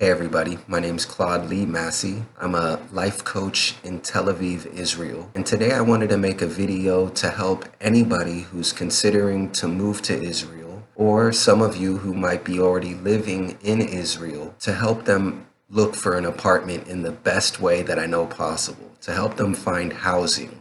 Hey everybody, my name's Claude Massey. I'm a life coach in Tel Aviv, Israel. And today I wanted to make a video to help anybody who's considering to move to Israel, or some of you who might be already living in Israel, to help them look for an apartment in the best way that I know possible, to help them find housing.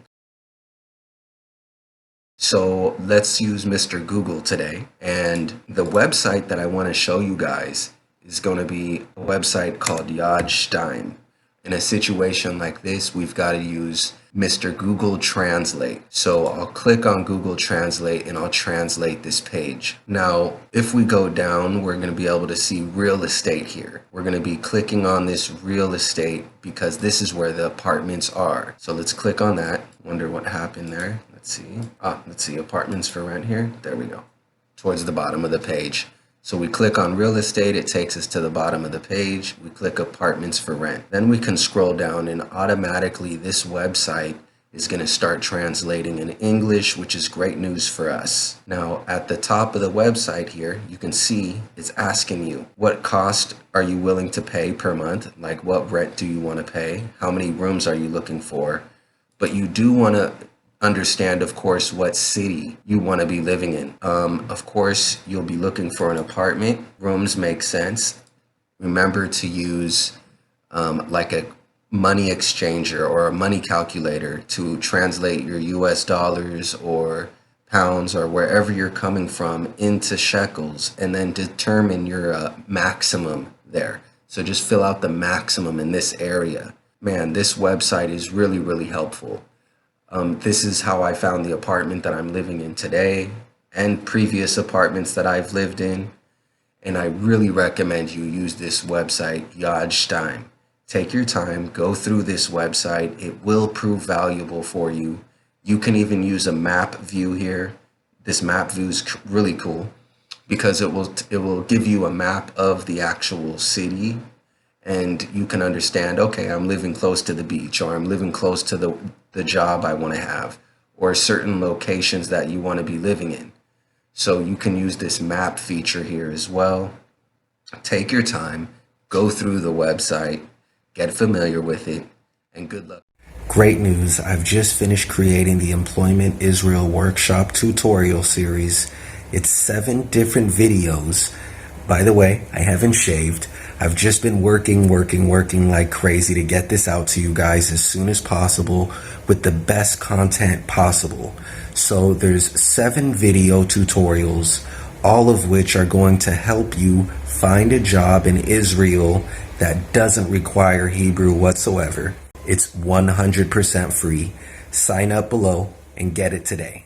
So let's use Mr. Google today. And the website that I want to show you guys is going to be a website called Yad Stein. In a situation like this, we've got to use Mr. Google Translate. So I'll click on Google Translate and I'll translate this page. Now, if we go down, we're going to be able to see real estate here. We're going to be clicking on this real estate because this is where the apartments are. So let's click on that. Wonder what happened there. Let's see apartments for rent here. There we go. Towards the bottom of the page. So we click on real estate, it takes us to the bottom of the page. We click apartments for rent. Then we can scroll down and automatically this website is going to start translating in English, which is great news for us. Now at the top of the website here, you can see it's asking you, what cost are you willing to pay per month? Like what rent do you want to pay? How many rooms are you looking for? But you do want to understand, of course, what city you want to be living in. Of course, you'll be looking for an apartment. Rooms make sense. Remember to use like a money exchanger or a money calculator to translate your US dollars or pounds or wherever you're coming from into shekels and then determine your maximum there. So just fill out the maximum in this area. Man, this website is really, really helpful. This is how I found the apartment that I'm living in today and previous apartments that I've lived in. And I really recommend you use this website, Yad Stein. Take your time, go through this website. It will prove valuable for you. You can even use a map view here. This map view is really cool because it will give you a map of the actual city. And you can understand, okay, I'm living close to the beach, or I'm living close to the job I want to have, or certain locations that you want to be living in. So you can use this map feature here as well. Take your time, go through the website, get familiar with it, and good luck. Great news, I've just finished creating the Employment Israel Workshop tutorial series. It's 7 different videos. By the way, I haven't shaved. I've just been working like crazy to get this out to you guys as soon as possible with the best content possible. So there's 7 video tutorials, all of which are going to help you find a job in Israel that doesn't require Hebrew whatsoever. It's 100% free. Sign up below and get it today.